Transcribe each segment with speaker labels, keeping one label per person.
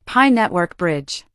Speaker 1: Pi Network Bridge.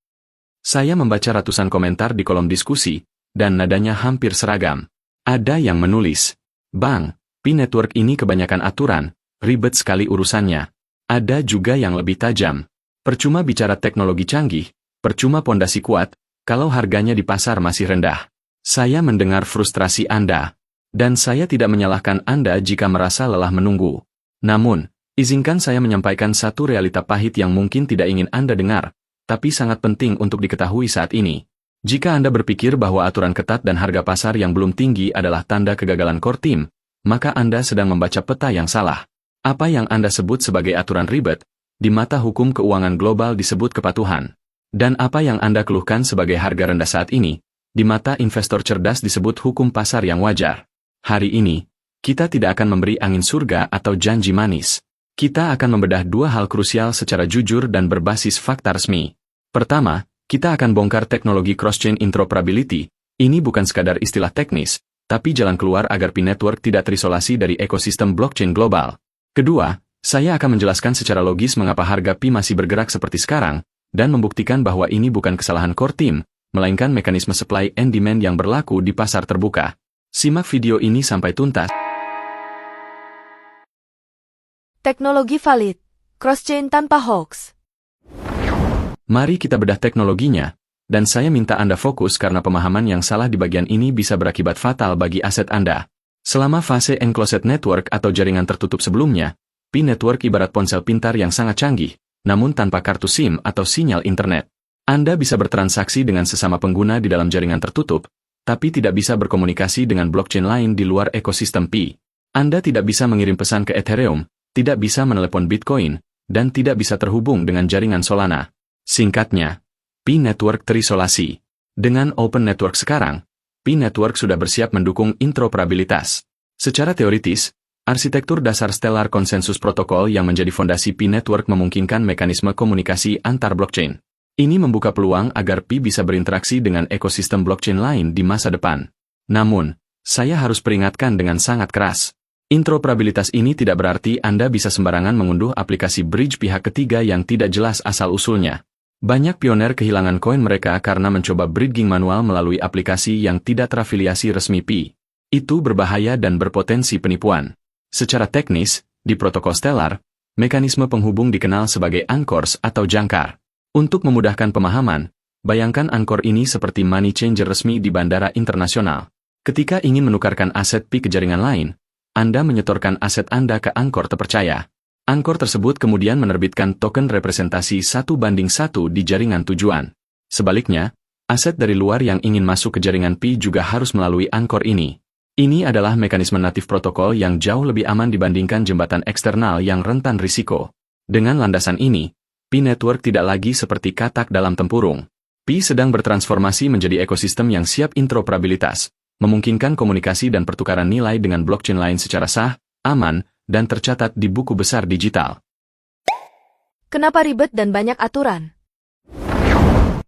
Speaker 2: Saya membaca ratusan komentar di kolom diskusi, dan nadanya hampir seragam. Ada yang menulis, "Bang, Pi Network ini kebanyakan aturan, ribet sekali urusannya." Ada juga yang lebih tajam. "Percuma bicara teknologi canggih, percuma pondasi kuat, kalau harganya di pasar masih rendah." Saya mendengar frustrasi Anda. Dan saya tidak menyalahkan Anda jika merasa lelah menunggu. Namun, izinkan saya menyampaikan satu realita pahit yang mungkin tidak ingin Anda dengar, tapi sangat penting untuk diketahui saat ini. Jika Anda berpikir bahwa aturan ketat dan harga pasar yang belum tinggi adalah tanda kegagalan core team, maka Anda sedang membaca peta yang salah. Apa yang Anda sebut sebagai aturan ribet, di mata hukum keuangan global disebut kepatuhan. Dan apa yang Anda keluhkan sebagai harga rendah saat ini, di mata investor cerdas disebut hukum pasar yang wajar. Hari ini, kita tidak akan memberi angin surga atau janji manis. Kita akan membedah dua hal krusial secara jujur dan berbasis fakta resmi. Pertama, kita akan bongkar teknologi cross-chain interoperability. Ini bukan sekadar istilah teknis, tapi jalan keluar agar Pi Network tidak terisolasi dari ekosistem blockchain global. Kedua, saya akan menjelaskan secara logis mengapa harga Pi masih bergerak seperti sekarang, dan membuktikan bahwa ini bukan kesalahan core team, melainkan mekanisme supply and demand yang berlaku di pasar terbuka. Simak video ini sampai tuntas.
Speaker 3: Teknologi valid, cross-chain tanpa hoax.
Speaker 2: Mari kita bedah teknologinya, dan saya minta Anda fokus karena pemahaman yang salah di bagian ini bisa berakibat fatal bagi aset Anda. Selama fase enclosed network atau jaringan tertutup sebelumnya, Pi Network ibarat ponsel pintar yang sangat canggih, namun tanpa kartu SIM atau sinyal internet. Anda bisa bertransaksi dengan sesama pengguna di dalam jaringan tertutup, tapi tidak bisa berkomunikasi dengan blockchain lain di luar ekosistem Pi. Anda tidak bisa mengirim pesan ke Ethereum, tidak bisa menelepon Bitcoin, dan tidak bisa terhubung dengan jaringan Solana. Singkatnya, Pi Network terisolasi. Dengan Open Network sekarang, Pi Network sudah bersiap mendukung interoperabilitas. Secara teoritis, arsitektur dasar Stellar Consensus Protocol yang menjadi fondasi Pi Network memungkinkan mekanisme komunikasi antar blockchain. Ini membuka peluang agar Pi bisa berinteraksi dengan ekosistem blockchain lain di masa depan. Namun, saya harus peringatkan dengan sangat keras. Interoperabilitas ini tidak berarti Anda bisa sembarangan mengunduh aplikasi bridge pihak ketiga yang tidak jelas asal-usulnya. Banyak pioner kehilangan koin mereka karena mencoba bridging manual melalui aplikasi yang tidak terafiliasi resmi Pi. Itu berbahaya dan berpotensi penipuan. Secara teknis, di protokol Stellar, mekanisme penghubung dikenal sebagai anchors atau jangkar. Untuk memudahkan pemahaman, bayangkan anchor ini seperti money changer resmi di bandara internasional. Ketika ingin menukarkan aset Pi ke jaringan lain, Anda menyetorkan aset Anda ke anchor terpercaya. Anchor tersebut kemudian menerbitkan token representasi 1:1 di jaringan tujuan. Sebaliknya, aset dari luar yang ingin masuk ke jaringan Pi juga harus melalui anchor ini. Ini adalah mekanisme natif protokol yang jauh lebih aman dibandingkan jembatan eksternal yang rentan risiko. Dengan landasan ini, Pi Network tidak lagi seperti katak dalam tempurung. Pi sedang bertransformasi menjadi ekosistem yang siap interoperabilitas, memungkinkan komunikasi dan pertukaran nilai dengan blockchain lain secara sah, aman, dan tercatat di buku besar digital.
Speaker 3: Kenapa ribet dan banyak aturan?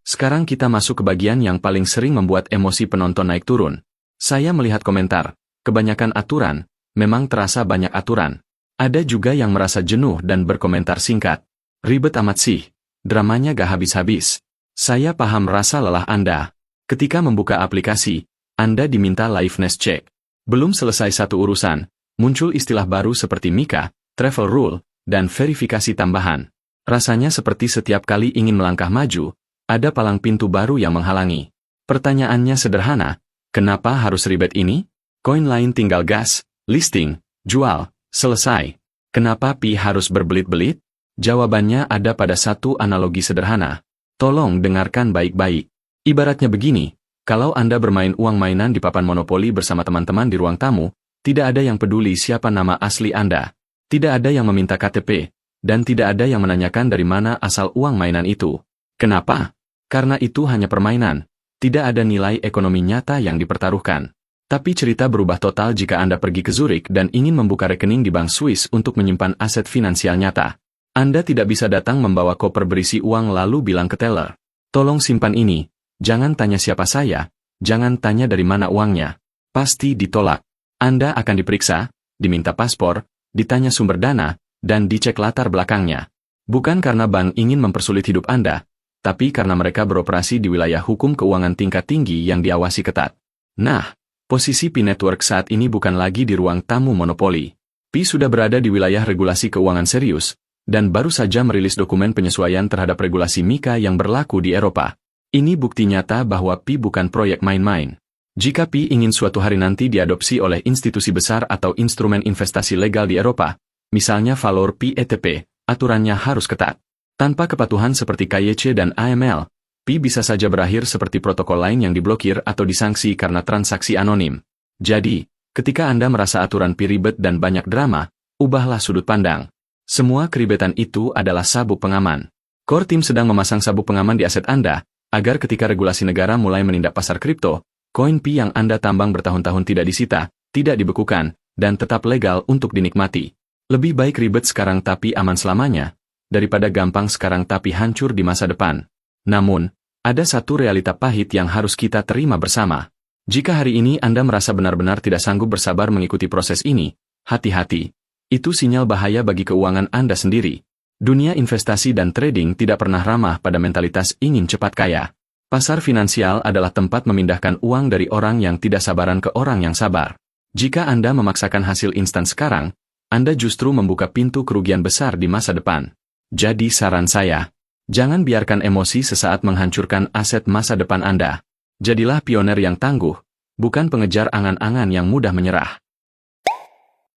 Speaker 2: Sekarang kita masuk ke bagian yang paling sering membuat emosi penonton naik turun. Saya melihat komentar, kebanyakan aturan, memang terasa banyak aturan. Ada juga yang merasa jenuh dan berkomentar singkat. Ribet amat sih, dramanya gak habis-habis. Saya paham rasa lelah Anda. Ketika membuka aplikasi, Anda diminta liveness check. Belum selesai satu urusan, muncul istilah baru seperti MiCA, travel rule, dan verifikasi tambahan. Rasanya seperti setiap kali ingin melangkah maju, ada palang pintu baru yang menghalangi. Pertanyaannya sederhana, kenapa harus ribet ini? Koin lain tinggal gas, listing, jual, selesai. Kenapa Pi harus berbelit-belit? Jawabannya ada pada satu analogi sederhana. Tolong dengarkan baik-baik. Ibaratnya begini, kalau Anda bermain uang mainan di papan monopoli bersama teman-teman di ruang tamu, tidak ada yang peduli siapa nama asli Anda. Tidak ada yang meminta KTP, dan tidak ada yang menanyakan dari mana asal uang mainan itu. Kenapa? Karena itu hanya permainan. Tidak ada nilai ekonomi nyata yang dipertaruhkan. Tapi cerita berubah total jika Anda pergi ke Zurich dan ingin membuka rekening di bank Swiss untuk menyimpan aset finansial nyata. Anda tidak bisa datang membawa koper berisi uang lalu bilang ke teller, "Tolong simpan ini, jangan tanya siapa saya, jangan tanya dari mana uangnya." Pasti ditolak. Anda akan diperiksa, diminta paspor, ditanya sumber dana, dan dicek latar belakangnya. Bukan karena bank ingin mempersulit hidup Anda, tapi karena mereka beroperasi di wilayah hukum keuangan tingkat tinggi yang diawasi ketat. Nah, posisi Pi Network saat ini bukan lagi di ruang tamu monopoli. Pi sudah berada di wilayah regulasi keuangan serius, dan baru saja merilis dokumen penyesuaian terhadap regulasi MiCA yang berlaku di Eropa. Ini bukti nyata bahwa Pi bukan proyek main-main. Jika Pi ingin suatu hari nanti diadopsi oleh institusi besar atau instrumen investasi legal di Eropa, misalnya Valor Pi ETP, aturannya harus ketat. Tanpa kepatuhan seperti KYC dan AML, Pi bisa saja berakhir seperti protokol lain yang diblokir atau disanksi karena transaksi anonim. Jadi, ketika Anda merasa aturan Pi ribet dan banyak drama, ubahlah sudut pandang. Semua keribetan itu adalah sabuk pengaman. Core Team sedang memasang sabuk pengaman di aset Anda, agar ketika regulasi negara mulai menindak pasar kripto, koin Pi yang Anda tambang bertahun-tahun tidak disita, tidak dibekukan, dan tetap legal untuk dinikmati. Lebih baik ribet sekarang tapi aman selamanya, daripada gampang sekarang tapi hancur di masa depan. Namun, ada satu realita pahit yang harus kita terima bersama. Jika hari ini Anda merasa benar-benar tidak sanggup bersabar mengikuti proses ini, hati-hati. Itu sinyal bahaya bagi keuangan Anda sendiri. Dunia investasi dan trading tidak pernah ramah pada mentalitas ingin cepat kaya. Pasar finansial adalah tempat memindahkan uang dari orang yang tidak sabaran ke orang yang sabar. Jika Anda memaksakan hasil instan sekarang, Anda justru membuka pintu kerugian besar di masa depan. Jadi saran saya, jangan biarkan emosi sesaat menghancurkan aset masa depan Anda. Jadilah pioner yang tangguh, bukan pengejar angan-angan yang mudah menyerah.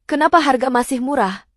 Speaker 3: Kenapa harga masih murah?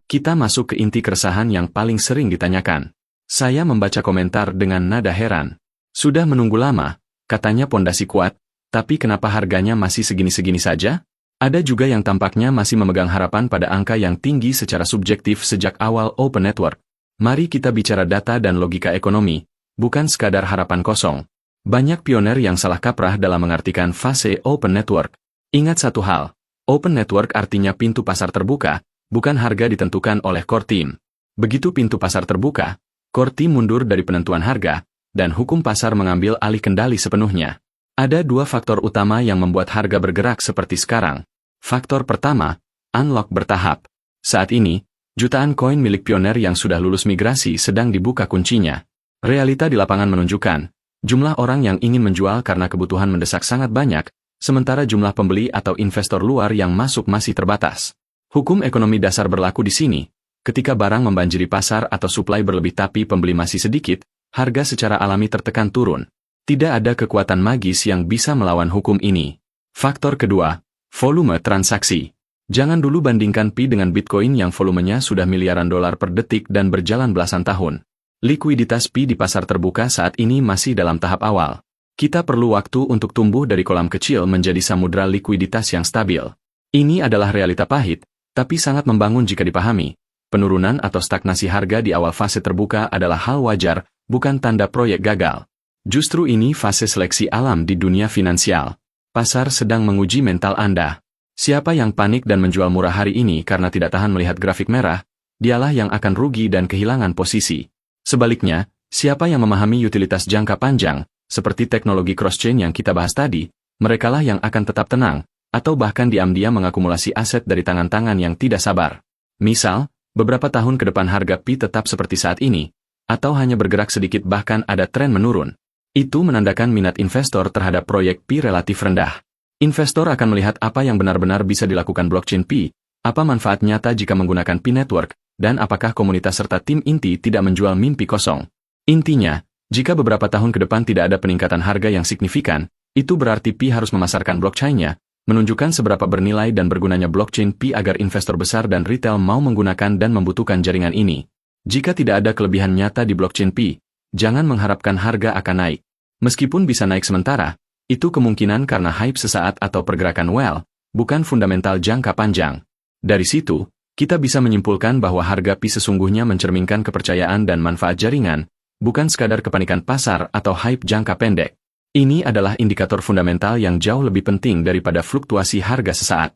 Speaker 2: Kita masuk ke inti keresahan yang paling sering ditanyakan. Saya membaca komentar dengan nada heran. Sudah menunggu lama, katanya pondasi kuat, tapi kenapa harganya masih segini-segini saja? Ada juga yang tampaknya masih memegang harapan pada angka yang tinggi secara subjektif sejak awal Open Network. Mari kita bicara data dan logika ekonomi, bukan sekadar harapan kosong. Banyak pioner yang salah kaprah dalam mengartikan fase Open Network. Ingat satu hal, Open Network artinya pintu pasar terbuka, bukan harga ditentukan oleh Core Team. Begitu pintu pasar terbuka, Core Team mundur dari penentuan harga, dan hukum pasar mengambil alih kendali sepenuhnya. Ada dua faktor utama yang membuat harga bergerak seperti sekarang. Faktor pertama, unlock bertahap. Saat ini, jutaan koin milik pioner yang sudah lulus migrasi sedang dibuka kuncinya. Realita di lapangan menunjukkan, jumlah orang yang ingin menjual karena kebutuhan mendesak sangat banyak, sementara jumlah pembeli atau investor luar yang masuk masih terbatas. Hukum ekonomi dasar berlaku di sini. Ketika barang membanjiri pasar atau suplai berlebih tapi pembeli masih sedikit, harga secara alami tertekan turun. Tidak ada kekuatan magis yang bisa melawan hukum ini. Faktor kedua, volume transaksi. Jangan dulu bandingkan Pi dengan Bitcoin yang volumenya sudah miliaran dolar per detik dan berjalan belasan tahun. Likuiditas Pi di pasar terbuka saat ini masih dalam tahap awal. Kita perlu waktu untuk tumbuh dari kolam kecil menjadi samudra likuiditas yang stabil. Ini adalah realita pahit, tapi sangat membangun jika dipahami. Penurunan atau stagnasi harga di awal fase terbuka adalah hal wajar, bukan tanda proyek gagal. Justru ini fase seleksi alam di dunia finansial. Pasar sedang menguji mental Anda. Siapa yang panik dan menjual murah hari ini karena tidak tahan melihat grafik merah, dialah yang akan rugi dan kehilangan posisi. Sebaliknya, siapa yang memahami utilitas jangka panjang, seperti teknologi cross-chain yang kita bahas tadi, merekalah yang akan tetap tenang, atau bahkan diam-diam mengakumulasi aset dari tangan-tangan yang tidak sabar. Misal, beberapa tahun ke depan harga Pi tetap seperti saat ini, atau hanya bergerak sedikit bahkan ada tren menurun. Itu menandakan minat investor terhadap proyek Pi relatif rendah. Investor akan melihat apa yang benar-benar bisa dilakukan blockchain Pi, apa manfaat nyata jika menggunakan Pi Network, dan apakah komunitas serta tim inti tidak menjual mimpi kosong. Intinya, jika beberapa tahun ke depan tidak ada peningkatan harga yang signifikan, itu berarti Pi harus memasarkan blockchain-nya, menunjukkan seberapa bernilai dan bergunanya blockchain Pi agar investor besar dan retail mau menggunakan dan membutuhkan jaringan ini. Jika tidak ada kelebihan nyata di blockchain Pi, jangan mengharapkan harga akan naik. Meskipun bisa naik sementara, itu kemungkinan karena hype sesaat atau pergerakan whale, bukan fundamental jangka panjang. Dari situ, kita bisa menyimpulkan bahwa harga Pi sesungguhnya mencerminkan kepercayaan dan manfaat jaringan, bukan sekadar kepanikan pasar atau hype jangka pendek. Ini adalah indikator fundamental yang jauh lebih penting daripada fluktuasi harga sesaat.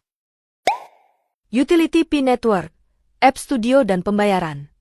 Speaker 3: Utility Pi Network, App Studio dan pembayaran.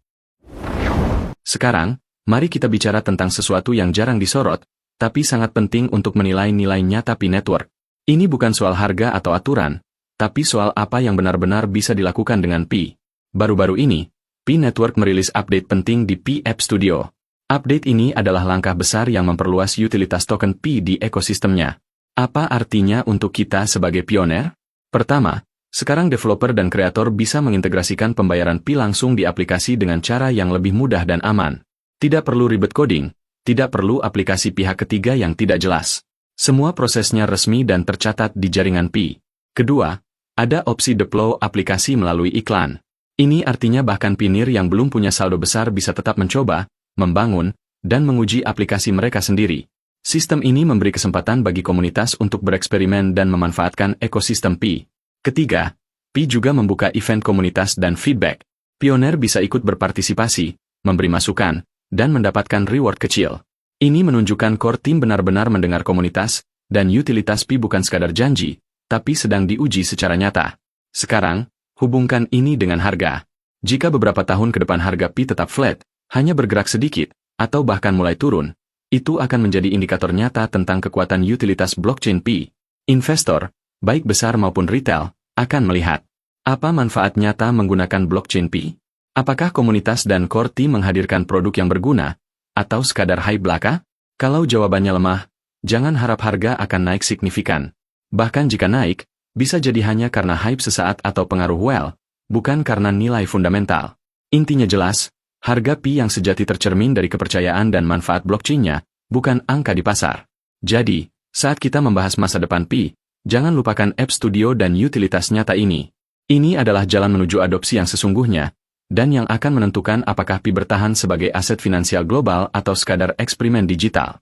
Speaker 2: Sekarang, mari kita bicara tentang sesuatu yang jarang disorot, tapi sangat penting untuk menilai nilai nyata Pi Network. Ini bukan soal harga atau aturan, tapi soal apa yang benar-benar bisa dilakukan dengan Pi. Baru-baru ini, Pi Network merilis update penting di Pi App Studio. Update ini adalah langkah besar yang memperluas utilitas token Pi di ekosistemnya. Apa artinya untuk kita sebagai pioner? Pertama, sekarang developer dan kreator bisa mengintegrasikan pembayaran Pi langsung di aplikasi dengan cara yang lebih mudah dan aman. Tidak perlu ribet coding, tidak perlu aplikasi pihak ketiga yang tidak jelas. Semua prosesnya resmi dan tercatat di jaringan Pi. Kedua, ada opsi deploy aplikasi melalui iklan. Ini artinya bahkan pinir yang belum punya saldo besar bisa tetap mencoba, membangun, dan menguji aplikasi mereka sendiri. Sistem ini memberi kesempatan bagi komunitas untuk bereksperimen dan memanfaatkan ekosistem Pi. Ketiga, Pi juga membuka event komunitas dan feedback. Pioner bisa ikut berpartisipasi, memberi masukan, dan mendapatkan reward kecil. Ini menunjukkan core team benar-benar mendengar komunitas, dan utilitas Pi bukan sekadar janji, tapi sedang diuji secara nyata. Sekarang, hubungkan ini dengan harga. Jika beberapa tahun ke depan harga Pi tetap flat, hanya bergerak sedikit, atau bahkan mulai turun, itu akan menjadi indikator nyata tentang kekuatan utilitas blockchain Pi. Investor, baik besar maupun retail, akan melihat apa manfaat nyata menggunakan blockchain Pi. Apakah komunitas dan core team menghadirkan produk yang berguna, atau sekadar hype belaka? Kalau jawabannya lemah, jangan harap harga akan naik signifikan. Bahkan jika naik, bisa jadi hanya karena hype sesaat atau pengaruh whale, bukan karena nilai fundamental. Intinya jelas, harga Pi yang sejati tercermin dari kepercayaan dan manfaat blockchain-nya, bukan angka di pasar. Jadi, saat kita membahas masa depan Pi, jangan lupakan App Studio dan utilitas nyata ini. Ini adalah jalan menuju adopsi yang sesungguhnya, dan yang akan menentukan apakah Pi bertahan sebagai aset finansial global atau sekadar eksperimen digital.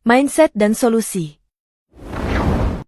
Speaker 3: Mindset dan solusi.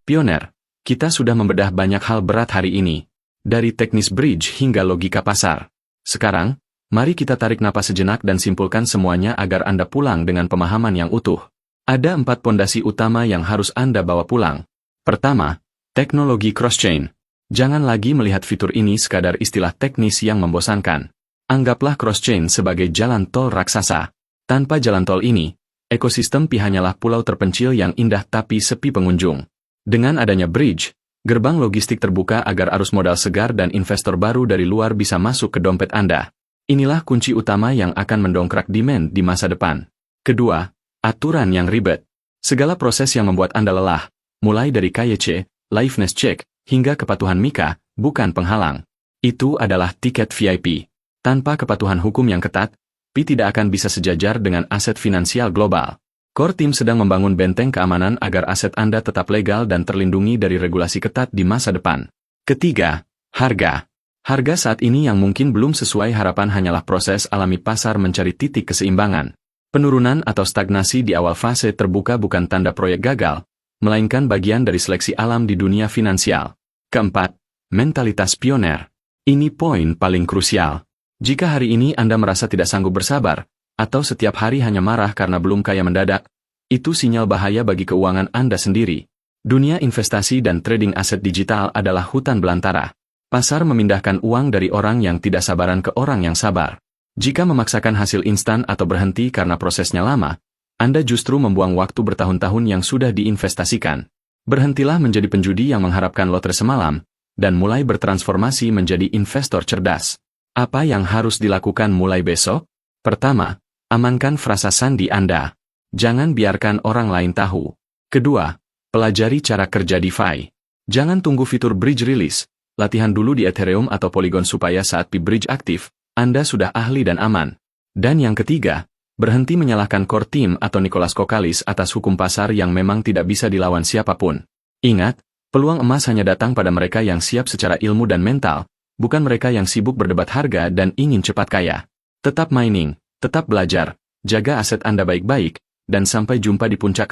Speaker 2: Pioner, kita sudah membedah banyak hal berat hari ini, dari teknis bridge hingga logika pasar. Sekarang, mari kita tarik napas sejenak dan simpulkan semuanya agar Anda pulang dengan pemahaman yang utuh. Ada 4 pondasi utama yang harus Anda bawa pulang. Pertama, teknologi cross-chain. Jangan lagi melihat fitur ini sekadar istilah teknis yang membosankan. Anggaplah cross-chain sebagai jalan tol raksasa. Tanpa jalan tol ini, ekosistem Pi hanyalah pulau terpencil yang indah tapi sepi pengunjung. Dengan adanya bridge, gerbang logistik terbuka agar arus modal segar dan investor baru dari luar bisa masuk ke dompet Anda. Inilah kunci utama yang akan mendongkrak demand di masa depan. Kedua, aturan yang ribet. Segala proses yang membuat Anda lelah, mulai dari KYC, liveness check, hingga kepatuhan MiCA, bukan penghalang. Itu adalah tiket VIP. Tanpa kepatuhan hukum yang ketat, Pi tidak akan bisa sejajar dengan aset finansial global. Core Team sedang membangun benteng keamanan agar aset Anda tetap legal dan terlindungi dari regulasi ketat di masa depan. Ketiga, harga. Harga saat ini yang mungkin belum sesuai harapan hanyalah proses alami pasar mencari titik keseimbangan. Penurunan atau stagnasi di awal fase terbuka bukan tanda proyek gagal, melainkan bagian dari seleksi alam di dunia finansial. Keempat, mentalitas pioner. Ini poin paling krusial. Jika hari ini Anda merasa tidak sanggup bersabar, atau setiap hari hanya marah karena belum kaya mendadak, itu sinyal bahaya bagi keuangan Anda sendiri. Dunia investasi dan trading aset digital adalah hutan belantara. Pasar memindahkan uang dari orang yang tidak sabaran ke orang yang sabar. Jika memaksakan hasil instan atau berhenti karena prosesnya lama, Anda justru membuang waktu bertahun-tahun yang sudah diinvestasikan. Berhentilah menjadi penjudi yang mengharapkan lotre semalam, dan mulai bertransformasi menjadi investor cerdas. Apa yang harus dilakukan mulai besok? Pertama, amankan frasa sandi Anda. Jangan biarkan orang lain tahu. Kedua, pelajari cara kerja DeFi. Jangan tunggu fitur bridge release. Latihan dulu di Ethereum atau Polygon supaya saat Pi bridge aktif, Anda sudah ahli dan aman. Dan yang ketiga, berhenti menyalahkan core team atau Nicolas Kokalis atas hukum pasar yang memang tidak bisa dilawan siapapun. Ingat, peluang emas hanya datang pada mereka yang siap secara ilmu dan mental, bukan mereka yang sibuk berdebat harga dan ingin cepat kaya. Tetap mining, tetap belajar, jaga aset Anda baik-baik, dan sampai jumpa di puncak